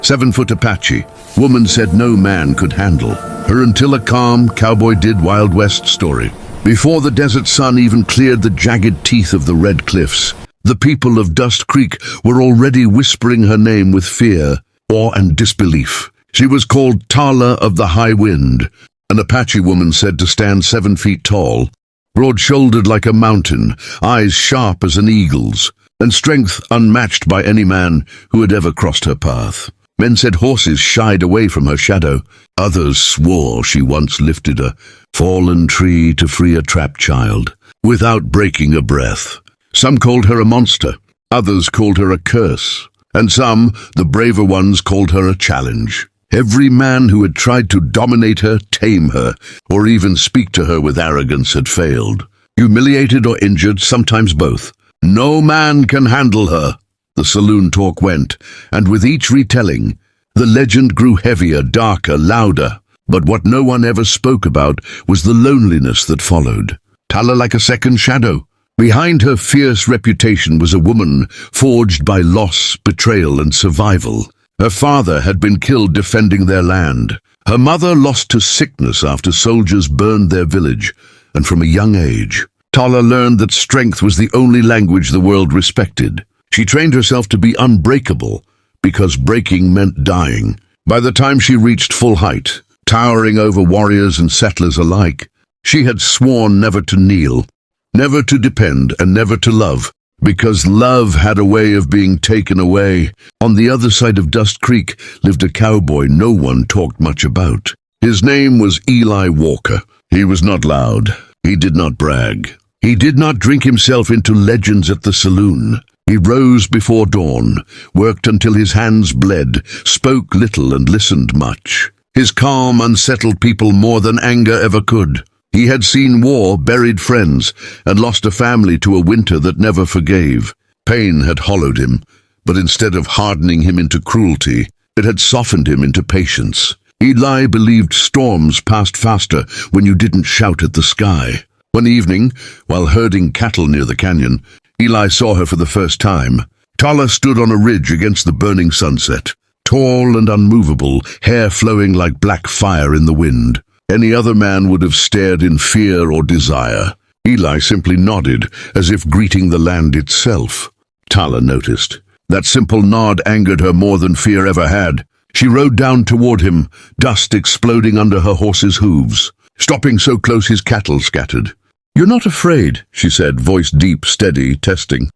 7-foot Apache. Woman said no man could handle her until a calm Cowboy did Wild West story. Before the desert sun even cleared the jagged teeth of the red cliffs, the people of Dust Creek were already whispering her name with fear, awe, and disbelief. She was called Tala of the High Wind, an Apache woman said to stand 7 feet tall, broad-shouldered like a mountain, eyes sharp as an eagle's, and strength unmatched by any man who had ever crossed her path. Men said horses shied away from her shadow. Others swore she once lifted a fallen tree to free a trapped child, without breaking a breath. Some called her a monster, others called her a curse, and some, the braver ones, called her a challenge. Every man who had tried to dominate her, tame her, or even speak to her with arrogance had failed. Humiliated or injured, sometimes both. No man can handle her. The saloon talk went, and with each retelling, the legend grew heavier, darker, louder. But what no one ever spoke about was the loneliness that followed. Tala like a second shadow. Behind her fierce reputation was a woman forged by loss, betrayal, and survival. Her father had been killed defending their land. Her mother lost to sickness after soldiers burned their village, and from a young age, Tala learned that strength was the only language the world respected. She trained herself to be unbreakable, because breaking meant dying. By the time she reached full height, towering over warriors and settlers alike, she had sworn never to kneel, never to depend, and never to love, because love had a way of being taken away. On the other side of Dust Creek lived a cowboy no one talked much about. His name was Eli Walker. He was not loud. He did not brag. He did not drink himself into legends at the saloon. He rose before dawn, worked until his hands bled, spoke little and listened much. His calm unsettled people more than anger ever could. He had seen war, buried friends, and lost a family to a winter that never forgave. Pain had hollowed him, but instead of hardening him into cruelty, it had softened him into patience. Eli believed storms passed faster when you didn't shout at the sky. One evening, while herding cattle near the canyon, Eli saw her for the first time. Tala stood on a ridge against the burning sunset, tall and unmovable, hair flowing like black fire in the wind. Any other man would have stared in fear or desire. Eli simply nodded, as if greeting the land itself. Tala noticed. That simple nod angered her more than fear ever had. She rode down toward him, dust exploding under her horse's hooves, stopping so close his cattle scattered. "You're not afraid," she said, voice deep, steady, testing.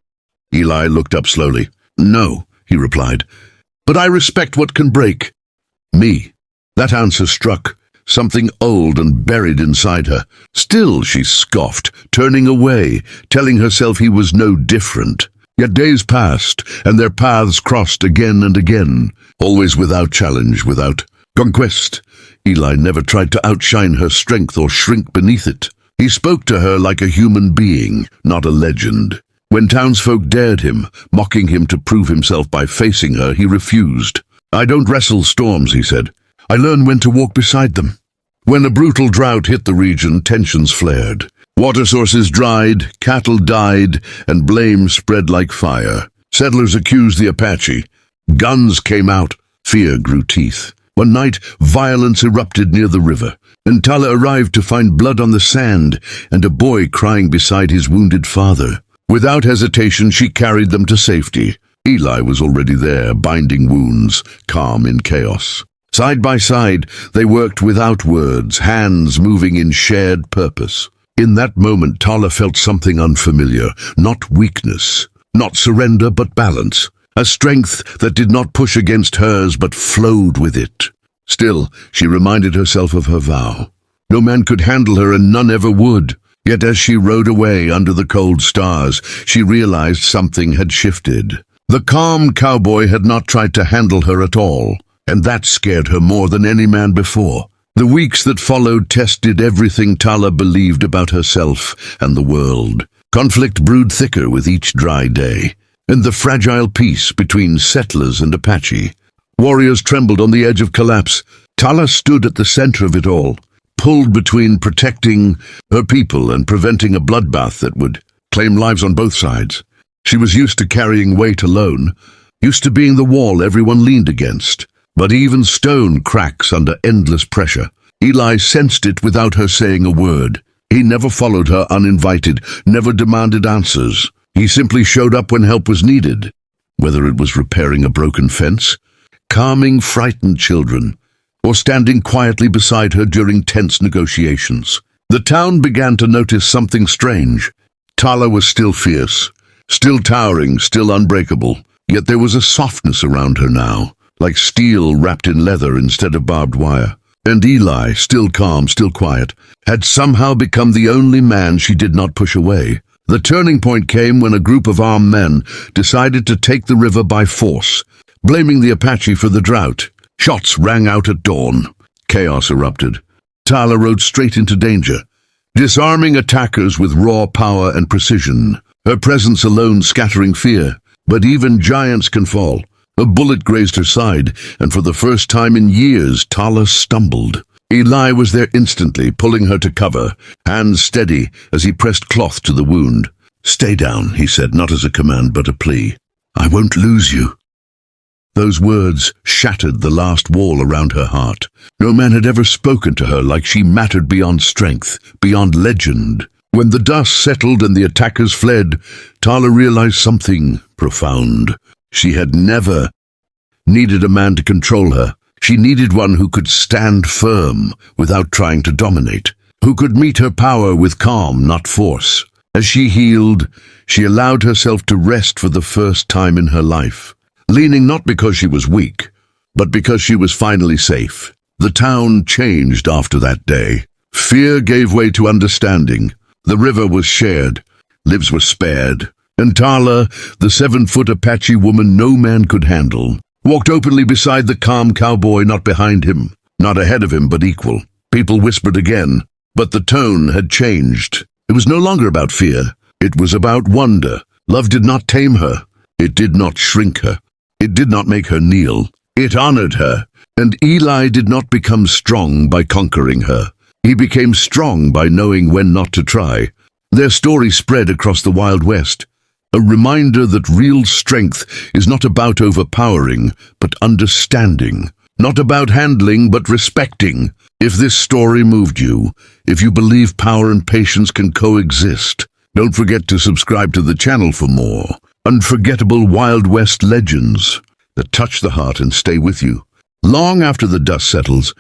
Eli looked up slowly. "No," he replied, "but I respect what can break me." That answer struck. Something old and buried inside her. Still, she scoffed, turning away, telling herself he was no different. Yet days passed, and their paths crossed again and again, always without challenge, without conquest. Eli never tried to outshine her strength or shrink beneath it. He spoke to her like a human being, not a legend. When townsfolk dared him, mocking him to prove himself by facing her, he refused. "I don't wrestle storms," he said. "I learn when to walk beside them." When a brutal drought hit the region, tensions flared. Water sources dried, cattle died, and blame spread like fire. Settlers accused the Apache. Guns came out. Fear grew teeth. One night, violence erupted near the river, and Tala arrived to find blood on the sand and a boy crying beside his wounded father. Without hesitation, she carried them to safety. Eli was already there, binding wounds, calm in chaos. Side by side, they worked without words, hands moving in shared purpose. In that moment, Tala felt something unfamiliar, not weakness, not surrender, but balance. A strength that did not push against hers, but flowed with it. Still, she reminded herself of her vow. No man could handle her, and none ever would. Yet as she rode away under the cold stars, she realized something had shifted. The calm cowboy had not tried to handle her at all, and that scared her more than any man before. The weeks that followed tested everything Tala believed about herself and the world. Conflict brewed thicker with each dry day, and the fragile peace between settlers and Apache. Warriors trembled on the edge of collapse. Tala stood at the center of it all, pulled between protecting her people and preventing a bloodbath that would claim lives on both sides. She was used to carrying weight alone, used to being the wall everyone leaned against. But even stone cracks under endless pressure. Eli sensed it without her saying a word. He never followed her uninvited, never demanded answers. He simply showed up when help was needed, whether it was repairing a broken fence, calming frightened children, or standing quietly beside her during tense negotiations. The town began to notice something strange. Tala was still fierce, still towering, still unbreakable, yet there was a softness around her now, like steel wrapped in leather instead of barbed wire. And Eli, still calm, still quiet, had somehow become the only man she did not push away. The turning point came when a group of armed men decided to take the river by force, blaming the Apache for the drought. Shots rang out at dawn. Chaos erupted. Tala rode straight into danger, disarming attackers with raw power and precision, her presence alone scattering fear. But even giants can fall. A bullet grazed her side, and for the first time in years, Tala stumbled. Eli was there instantly, pulling her to cover, hands steady as he pressed cloth to the wound. "Stay down," he said, not as a command but a plea. "I won't lose you." Those words shattered the last wall around her heart. No man had ever spoken to her like she mattered beyond strength, beyond legend. When the dust settled and the attackers fled, Tala realized something profound. She had never needed a man to control her. She needed one who could stand firm without trying to dominate, who could meet her power with calm, not force. As she healed, she allowed herself to rest for the first time in her life, leaning not because she was weak, but because she was finally safe. The town changed after that day. Fear gave way to understanding. The river was shared, lives were spared, and Tala, the 7-foot Apache woman no man could handle, walked openly beside the calm cowboy, not behind him, not ahead of him, but equal. People whispered again, but the tone had changed. It was no longer about fear. It was about wonder. Love did not tame her. It did not shrink her. It did not make her kneel. It honored her. And Eli did not become strong by conquering her. He became strong by knowing when not to try. Their story spread across the Wild West. A reminder that real strength is not about overpowering, but understanding. Not about handling, but respecting. If this story moved you, if you believe power and patience can coexist, don't forget to subscribe to the channel for more unforgettable Wild West legends that touch the heart and stay with you. Long after the dust settles,